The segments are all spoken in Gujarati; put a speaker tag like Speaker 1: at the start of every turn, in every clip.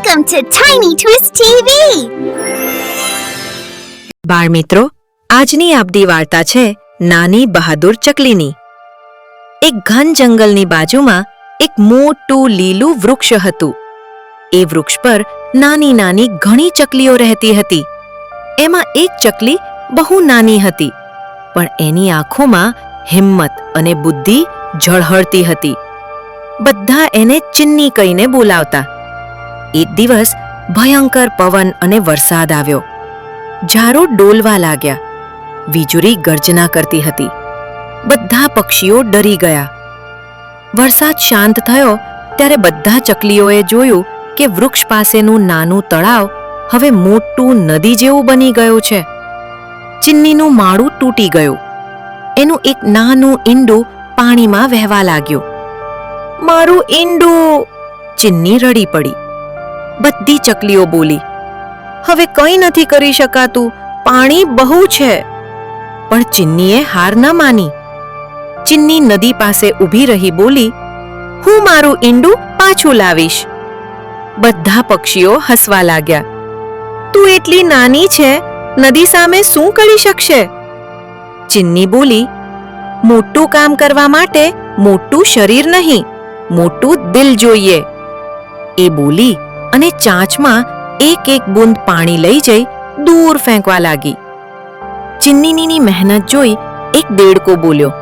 Speaker 1: Welcome to Tiny Twist TV.
Speaker 2: બાળમિત્રો, આજની આપણી વાર્તા છે નાની બહાદુર ચકલીની. એક ઘન જંગલની બાજુમાં એક મોટું લીલું વૃક્ષ હતું. એ વૃક્ષ પર નાની નાની ઘણી ચકલીઓ રહેતી હતી. એમાં એક ચકલી બહુ નાની હતી, પણ એની આંખોમાં હિંમત અને બુદ્ધિ ઝળહળતી હતી. બધા એને ચિન્ની કહીને બોલાવતા. એક દિવસ ભયંકર પવન અને વરસાદ આવ્યો. ઝારો ડોલવા લાગ્યા. વીજળી ગર્જના કરતી હતી. બધા પક્ષીઓ ડરી ગયા. વરસાદ શાંત થયો ત્યારે બધા ચકલીઓએ જોયું કે વૃક્ષ પાસેનું નાનું તળાવ હવે મોટું નદી જેવું બની ગયું છે. ચિન્નીનું માળું તૂટી ગયું. એનું એક નાનું ઈંડું પાણીમાં વહેવા લાગ્યું. મારું ઈંડું! ચિન્ની રડી પડી. બધી ચકલીઓ બોલી, હવે કંઈ નથી કરી શકાતું, પાણી બહુ છે. પણ ચિન્નીએ હાર ન માની. ચિન્ની નદી પાસે ઊભી રહી બોલી, હું મારું ઈંડું પાછું લાવીશ. બધા પક્ષીઓ હસવા લાગ્યા. તું એટલી નાની છે, નદી સામે શું કરી શકશે? ચિન્ની બોલી, મોટું કામ કરવા માટે મોટું શરીર નહીં, મોટું દિલ જોઈએ. એ બોલી અને ચાંચમાં એક એક બૂંદ પાણી લઈ જઈ દૂર ફેંકવા લાગી. ચિન્નીની મહેનત જોઈ એક દેડકો બોલ્યો,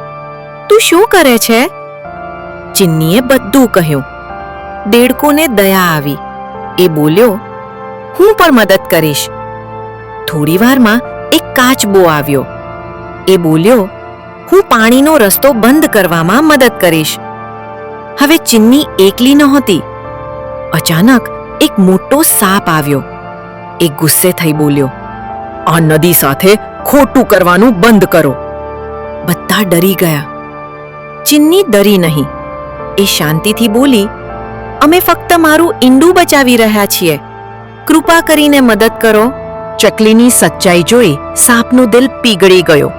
Speaker 2: તું શું કરે છે? ચિન્નીએ બધું કહ્યું. દેડકોને દયા આવી. એ બોલ્યો, હું પણ મદદ કરીશ. થોડીવારમાં એક કાચબો આવ્યો. એ બોલ્યો, હું પાણીનો રસ્તો બંધ કરવામાં મદદ કરીશ. હવે ચિન્ની એકલી નહોતી. અચાનક એક મોટો સાપ આવ્યો. એ ગુસ્સે થઈ બોલ્યો, આ નદી સાથે ખોટું કરવાનું બંધ કરો. બધા ડરી ગયા. ચિન્ની ડરી નહીં. એ શાંતિથી બોલી, અમે ફક્ત મારું ઈંડું બચાવી રહ્યા છીએ. કૃપા કરીને મદદ કરો. ચકલીની સચ્ચાઈ જોઈ સાપનું દિલ પીગળી ગયો.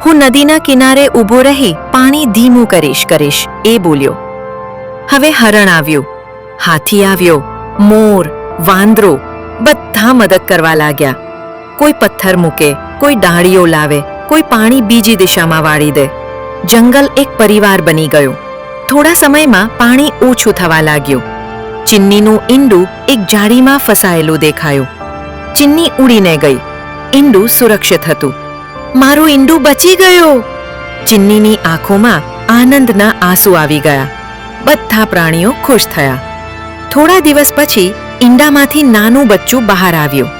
Speaker 2: હું નદીના કિનારે ઊભો રહી પાણી ધીમું કરીશ એ બોલ્યો. હવે હરણ આવ્યું, હાથી આવ્યો, મોર, વાંદરો બધા મદદ કરવા લાગ્યા. કોઈ પથ્થર મૂકે, કોઈ ડાળીઓ લાવે, કોઈ પાણી બીજી દિશામાં વાળી દે. જંગલ એક પરિવાર બની ગયું. થોડા સમયમાં પાણી ઓછું થવા લાગ્યું. ચિન્નીનું ઈંડું એક જાળીમાં ફસાયેલું દેખાયું. ચિન્ની ઉડીને ગઈ. ઈંડું સુરક્ષિત હતું. મારું ઈંડું બચી ગયું! ચિન્નીની આંખોમાં આનંદના આંસુ આવી ગયા. બધા પ્રાણીઓ ખુશ થયા. થોડા દિવસ પછી ઈંડામાંથી નાનું બચ્ચું બહાર આવ્યું.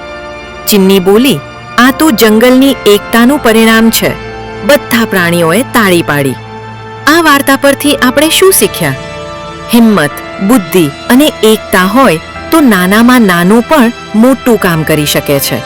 Speaker 2: ચિન્ની બોલી, આ તો જંગલની એકતાનું પરિણામ છે. બધા પ્રાણીઓએ તાળી પાડી. આ વાર્તા પરથી આપણે શું શીખ્યા? હિંમત, બુદ્ધિ અને એકતા હોય તો નાનામાં નાનું પણ મોટું કામ કરી શકે છે.